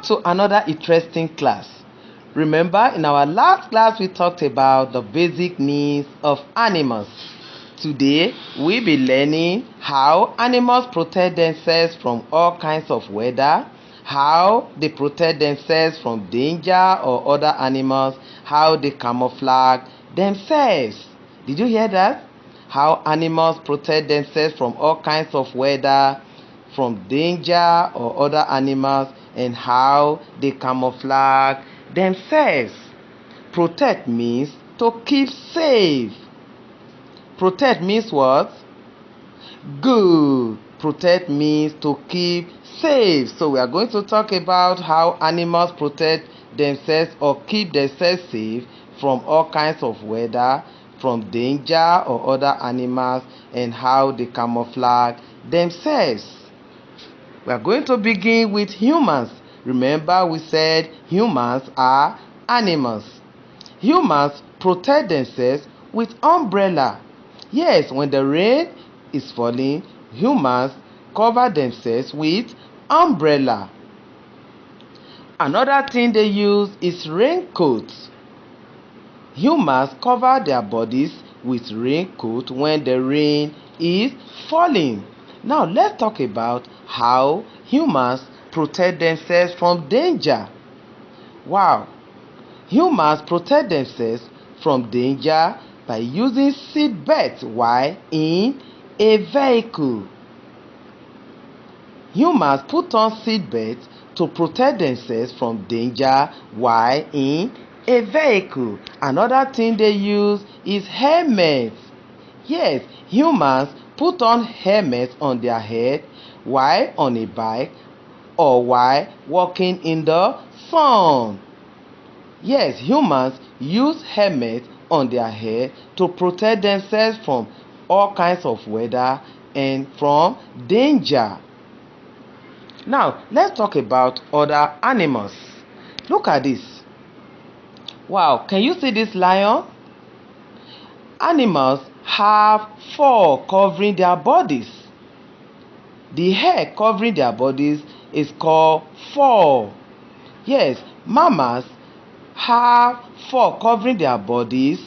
to another interesting class. Remember, in our last class we talked about the basic needs of animals. Today we'll be learning how animals protect themselves from all kinds of weather, how they protect themselves from danger or other animals, how they camouflage themselves. Did you hear that? How animals protect themselves from all kinds of weather, from danger or other animals, and how they camouflage themselves. Protect means to keep safe. Protect means what? Good. Protect means to keep safe. So we are going to talk about how animals protect themselves or keep themselves safe from all kinds of weather, from danger or other animals, and how they camouflage themselves. We are going to begin with humans. Remember, we said humans are animals. Humans protect themselves with umbrella. Yes, when the rain is falling, humans cover themselves with umbrella. Another thing they use is raincoats. Humans cover their bodies with raincoat when the rain is falling. Now let's talk about how humans protect themselves from danger. Wow! Humans protect themselves from danger by using seat belts while in a vehicle. Humans put on seat belts to protect themselves from danger while in a vehicle. Another thing they use is helmets. Yes, humans put on helmets on their head while on a bike or while walking in the sun. Yes, humans use helmets on their head to protect themselves from all kinds of weather and from danger. Now, let's talk about other animals. Look at this. Wow, can you see this lion? Animals have fur covering their bodies. The hair covering their bodies is called fur. Yes, mammals have fur covering their bodies,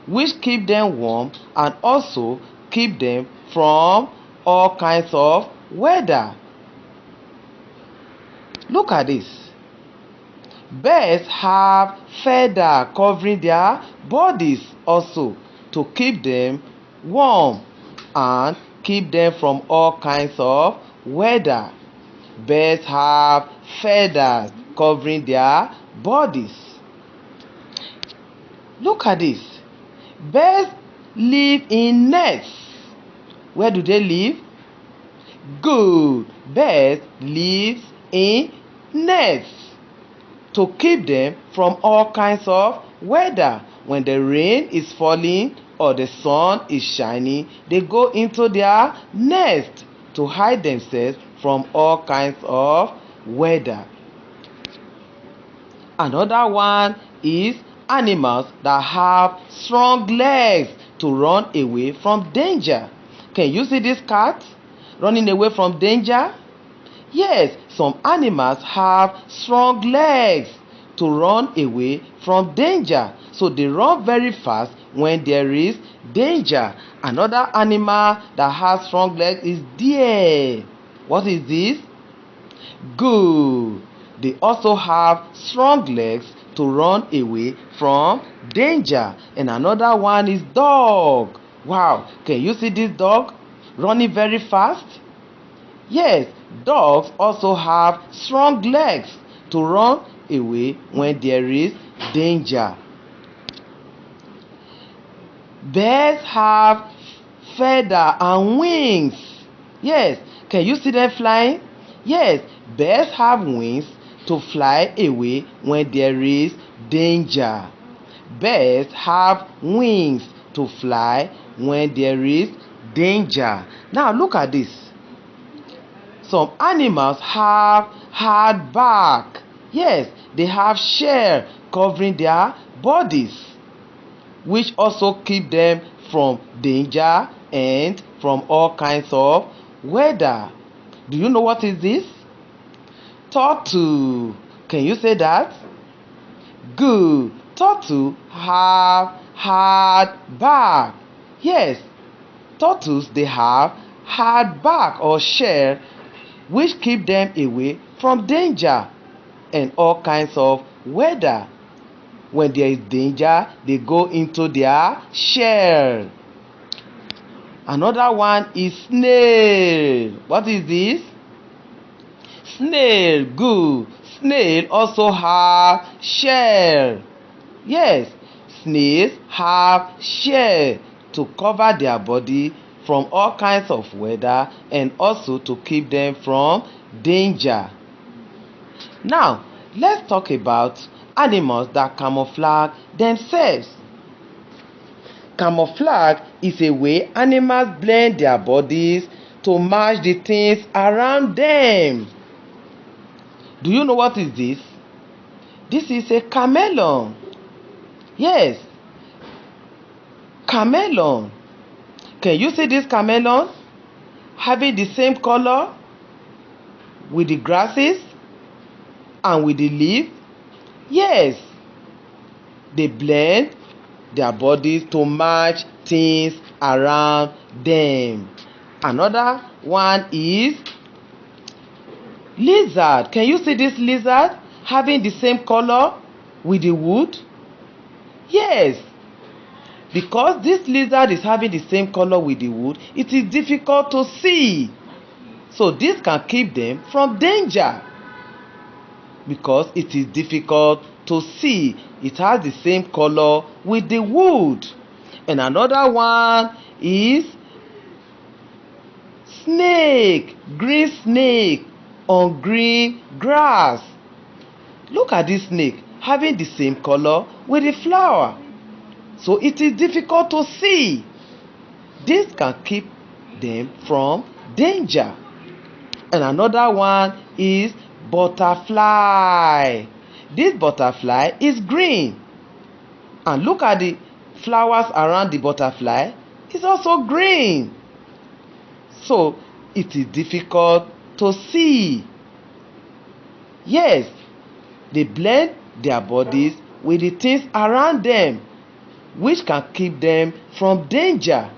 which keep them warm and also keep them from all kinds of weather. Look at this. Birds have feather covering their bodies also to keep them warm and keep them from all kinds of weather. Birds have feathers covering their bodies. Look at this. Birds live in nests. Where do they live? Good. Birds live in nests to keep them from all kinds of weather. When the rain is falling or the sun is shining, they go into their nest to hide themselves from all kinds of weather. Another one is animals that have strong legs to run away from danger. Can you see this cat running away from danger? Yes, some animals have strong legs to run away from danger. So they run very fast when there is danger. Another animal that has strong legs is deer. What is this? Good. They also have strong legs to run away from danger. And another one is dog. Wow, can you see this dog running very fast? Yes, dogs also have strong legs to run away when there is danger. Birds have feathers and wings. Yes, can you see them flying? Yes, birds have wings to fly away when there is danger. Birds have wings to fly when there is danger. Now look at this. Some animals have hard back. Yes, they have shell covering their bodies, which also keep them from danger and from all kinds of weather. Do you know what is this? Turtle. Can you say that? Good. Turtles have hard back. Yes, turtles they have hard back or shell which keep them away from danger and all kinds of weather. When there is danger, they go into their shell. Another one is snail. What is this? Snail. Good. Snail also have shell. Yes, snails have shell to cover their body from all kinds of weather and also to keep them from danger. Now, let's talk about animals that camouflage themselves. Camouflage is a way animals blend their bodies to match the things around them. Do you know what is this? This is a chameleon. Yes, chameleon. Can you see this chameleon having the same color with the grasses and with the leaf? Yes, they blend their bodies to match things around them. Another one is lizard. Can you see this lizard having the same color with the wood? Yes, because this lizard is having the same color with the wood, it is difficult to see. So this can keep them from danger because it is difficult to see. It has the same color with the wood. And another one is snake. Green snake on green grass. Look at this snake having the same color with the flower. So it is difficult to see. This can keep them from danger. And another one is butterfly. This butterfly is green. And look at the flowers around the butterfly. It's also green. So it is difficult to see. Yes, they blend their bodies with the things around them, which can keep them from danger.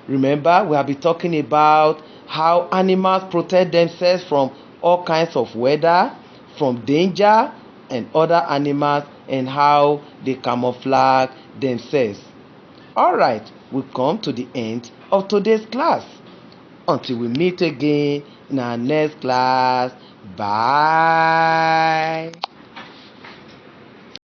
Remember, we have been talking about how animals protect themselves from all kinds of weather, from danger, and other animals, and how they camouflage themselves. Alright, we come to the end of today's class. Until we meet again in our next class. Bye.